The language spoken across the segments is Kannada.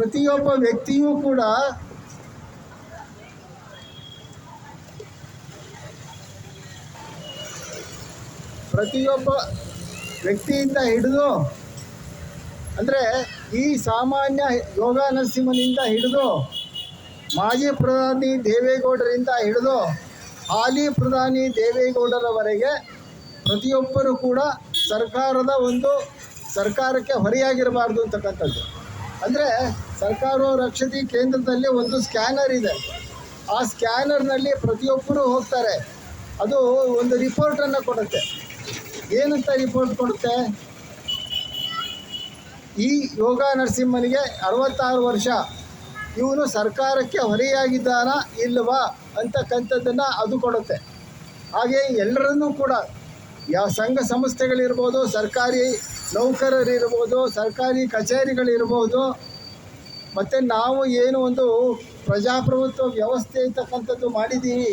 ಪ್ರತಿಯೊಬ್ಬ ವ್ಯಕ್ತಿಯೂ ಕೂಡ ವ್ಯಕ್ತಿಯಿಂದ ಹಿಡಿದು ಅಂದರೆ ಈ ಸಾಮಾನ್ಯ ಯೋಗ ನರಸಿಂಹನಿಂದ ಹಿಡಿದು ಮಾಜಿ ಪ್ರಧಾನಿ ದೇವೇಗೌಡರಿಂದ ಹಿಡಿದು ಹಾಲಿ ಪ್ರಧಾನಿ ದೇವೇಗೌಡರವರೆಗೆ ಪ್ರತಿಯೊಬ್ಬರೂ ಕೂಡ ಸರ್ಕಾರಕ್ಕೆ ಹೊರೆಯಾಗಿರಬಾರ್ದು ಅಂತಕ್ಕಂಥದ್ದು. ಅಂದರೆ ಸರ್ಕಾರವು ರಕ್ಷಣೆ ಕೇಂದ್ರದಲ್ಲಿ ಒಂದು ಸ್ಕ್ಯಾನರ್ ಇದೆ. ಆ ಸ್ಕ್ಯಾನರ್ನಲ್ಲಿ ಪ್ರತಿಯೊಬ್ಬರೂ ಹೋಗ್ತಾರೆ. ಅದು ಒಂದು ರಿಪೋರ್ಟನ್ನು ಕೊಡುತ್ತೆ. ಏನಂತ ರಿಪೋರ್ಟ್ ಕೊಡುತ್ತೆ? ಈ ಯೋಗ ನರಸಿಂಹನಿಗೆ 66 ವರ್ಷ, ಇವನು ಸರ್ಕಾರಕ್ಕೆ ಹೊರೆಯಾಗಿದ್ದಾನ ಇಲ್ಲವಾ ಅಂತಕ್ಕಂಥದ್ದನ್ನು ಅದು ಕೊಡುತ್ತೆ. ಹಾಗೆ ಎಲ್ಲರನ್ನೂ ಕೂಡ ಯಾವ ಸಂಘ ಸಂಸ್ಥೆಗಳಿರ್ಬೋದು, ಸರ್ಕಾರಿ ನೌಕರರಿರ್ಬೋದು, ಸರ್ಕಾರಿ ಕಚೇರಿಗಳಿರ್ಬೋದು, ಮತ್ತು ನಾವು ಏನು ಒಂದು ಪ್ರಜಾಪ್ರಭುತ್ವ ವ್ಯವಸ್ಥೆ ಅಂತಕ್ಕಂಥದ್ದು ಮಾಡಿದ್ದೀವಿ,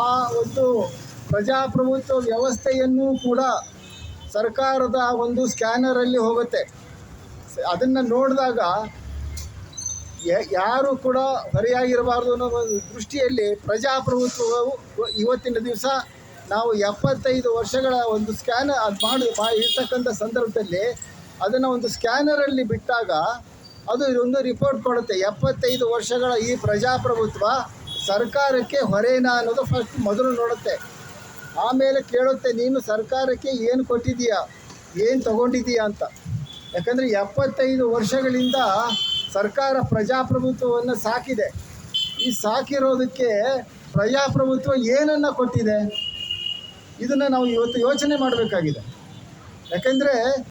ಆ ಒಂದು ಪ್ರಜಾಪ್ರಭುತ್ವ ವ್ಯವಸ್ಥೆಯನ್ನು ಕೂಡ ಸರ್ಕಾರದ ಒಂದು ಸ್ಕ್ಯಾನರಲ್ಲಿ ಹೋಗುತ್ತೆ. ಅದನ್ನು ನೋಡಿದಾಗ ಯಾರು ಕೂಡ ಹೊರೆಯಾಗಿರಬಾರ್ದು ಅನ್ನೋ ಒಂದು ದೃಷ್ಟಿಯಲ್ಲಿ ಪ್ರಜಾಪ್ರಭುತ್ವವು ಇವತ್ತಿನ ದಿವಸ ನಾವು 75 ವರ್ಷಗಳ ಒಂದು ಸ್ಕ್ಯಾನ್ ಅದು ಇರ್ತಕ್ಕಂಥ ಸಂದರ್ಭದಲ್ಲಿ ಅದನ್ನು ಒಂದು ಸ್ಕ್ಯಾನರಲ್ಲಿ ಬಿಟ್ಟಾಗ ಅದು ಒಂದು ರಿಪೋರ್ಟ್ ಕೊಡುತ್ತೆ. 75 ವರ್ಷಗಳ ಈ ಪ್ರಜಾಪ್ರಭುತ್ವ ಸರ್ಕಾರಕ್ಕೆ ಹೊರೆನಾ ಅನ್ನೋದು ಮೊದಲು ನೋಡುತ್ತೆ. ಆಮೇಲೆ ಕೇಳುತ್ತೆ, ನೀನು ಸರ್ಕಾರಕ್ಕೆ ಏನು ಕೊಟ್ಟಿದ್ದೀಯಾ, ಏನು ತಗೊಂಡಿದ್ದೀಯಾ ಅಂತ. ಯಾಕಂದರೆ 75 ವರ್ಷಗಳಿಂದ ಸರ್ಕಾರ ಪ್ರಜಾಪ್ರಭುತ್ವವನ್ನು ಸಾಕಿದೆ. ಈ ಸಾಕಿರೋದಕ್ಕೆ ಪ್ರಜಾಪ್ರಭುತ್ವ ಏನನ್ನು ಕೊಟ್ಟಿದೆ, ಇದನ್ನು ನಾವು ಇವತ್ತು ಯೋಚನೆ ಮಾಡಬೇಕಾಗಿದೆ. ಯಾಕೆಂದರೆ